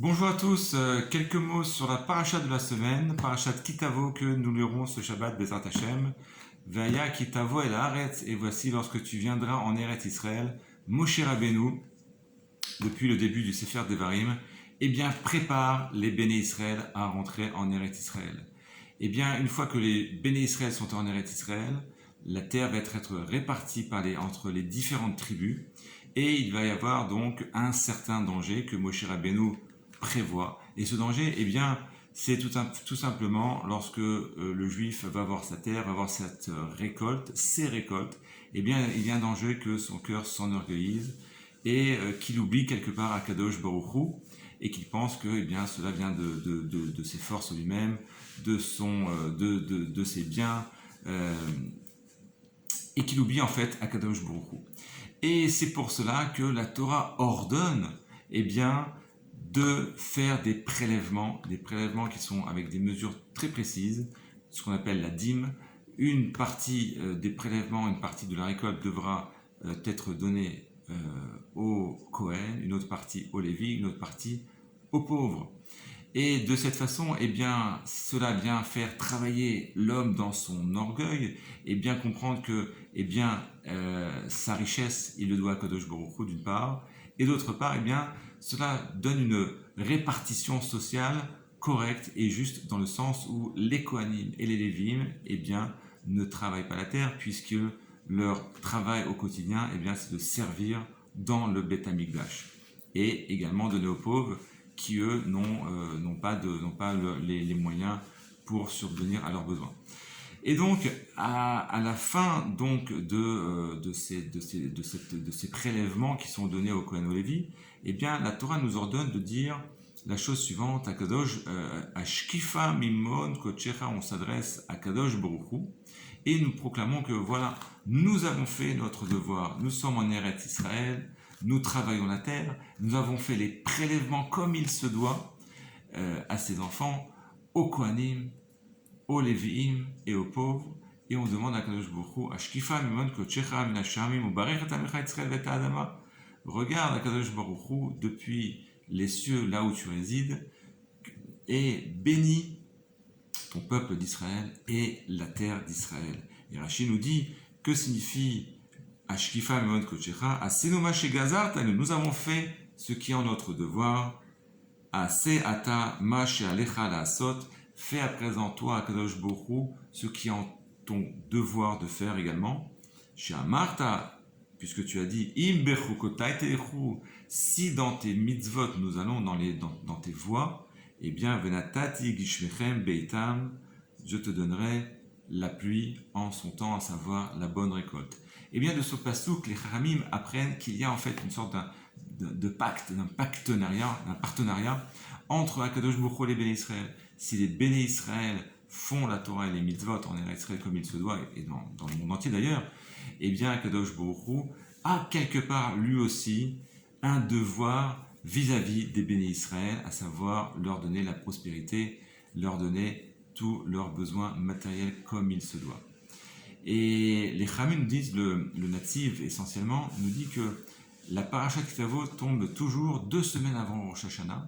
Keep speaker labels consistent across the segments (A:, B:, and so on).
A: Bonjour à tous, quelques mots sur la paracha de la semaine, paracha de Kitavo que nous lirons ce Shabbat Bezrat Hashem. Vaya Kitavo el Haaretz, et voici lorsque tu viendras en Eretz Israël, Moshe Rabbeinu, depuis le début du Sefer Devarim, eh bien prépare les Béné Israël à rentrer en Eretz Israël. Eh bien, une fois que les Béné Israël sont en Eretz Israël, la terre va être répartie entre les différentes tribus, et il va y avoir donc un certain danger que Moshe Rabbeinu prévoit. Et ce danger, eh bien, c'est tout simplement lorsque le juif va voir sa terre, va voir cette récolte, ses récoltes, eh bien, il y a un danger que son cœur s'enorgueillise et qu'il oublie quelque part Akadosh Baruch Hu, et qu'il pense que eh bien, cela vient de ses forces lui-même, de ses biens, et qu'il oublie en fait Akadosh Baruch Hu. Et c'est pour cela que la Torah ordonne eh bien, de faire des prélèvements qui sont avec des mesures très précises, ce qu'on appelle la dîme. Une partie des prélèvements, une partie de la récolte devra être donnée au Kohen, une autre partie au Lévi, une autre partie aux pauvres. Et de cette façon, eh bien, cela vient faire travailler l'homme dans son orgueil et bien comprendre que eh bien, sa richesse, il le doit à Kadosh Baruch Hu d'une part, et d'autre part, eh bien, cela donne une répartition sociale correcte et juste dans le sens où les Kohanim et les Lévim eh bien, ne travaillent pas la terre puisque leur travail au quotidien eh bien, c'est de servir dans le Beth Amikdash et également donner aux pauvres qui eux n'ont pas les moyens pour subvenir à leurs besoins. Et donc à la fin donc de ces prélèvements qui sont donnés au Kohen au Lévi, eh bien la Torah nous ordonne de dire la chose suivante: Akadosh Ashkifa Mimon Kochecha, on s'adresse à Kadosh Baruch Hu et nous proclamons que voilà, nous avons fait notre devoir, nous sommes en Eretz Israël, nous travaillons la terre, nous avons fait les prélèvements comme il se doit à ses enfants, aux Kohanim, aux Lévi'im et aux pauvres, et on demande à Kadosh Baruch Hu, Ashkifa mimon kochecha min hashamim ubarech et amecha Yisraël v'et ha'adama. Regarde à Kadosh Baruch Hu depuis les cieux, là où tu résides, et bénis ton peuple d'Israël et la terre d'Israël. Et Rashi nous dit, que signifie Ashkifa mimon kochecha? Asenoma shegazartanu, nous avons fait ce qui est en notre devoir. Ase ata ma she'alecha la'asot, fais à présent toi, Akadosh Baruch Hu, ce qui est en ton devoir de faire également. Chez Amarta, puisque tu as dit, Im bechukotai te'echu, si dans tes mitzvot nous allons dans tes voies, eh bien, venatati gishmechem beitam, je te donnerai la pluie en son temps, à savoir la bonne récolte. Eh bien, de ce pasouk, les Chachamim apprennent qu'il y a en fait une sorte de pacte, d'un partenariat entre Akadosh Baruch Hu et les Béné Israël. Si les Béné Israël font la Torah et les mitzvot en Eretz Israël comme il se doit, et dans le monde entier d'ailleurs, eh bien Akadosh Baruch Hu a quelque part lui aussi un devoir vis-à-vis des Béné Israël, à savoir leur donner la prospérité, leur donner tous leurs besoins matériels comme il se doit. Et les Chachamim nous disent, le natif essentiellement, nous dit que la paracha Kitavo tombe toujours 2 semaines avant Rosh Hashanah.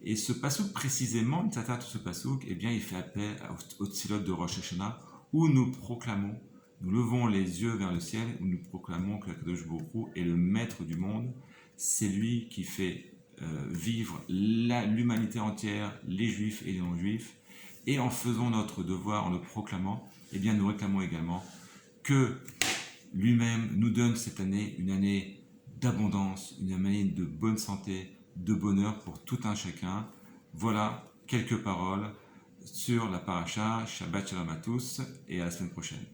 A: Et ce pasouk précisément, ce pasouk, eh bien, il fait appel au tsilot de Rosh Hashanah, où nous proclamons, nous levons les yeux vers le ciel, où nous proclamons que Akadosh Baruch Hu est le maître du monde. C'est lui qui fait vivre l'humanité entière, les juifs et les non-juifs. Et en faisant notre devoir, en le proclamant, eh bien, nous réclamons également que lui-même nous donne cette année une année d'abondance, une année de bonne santé, de bonheur pour tout un chacun. Voilà quelques paroles sur la paracha. Shabbat shalom à tous et à la semaine prochaine.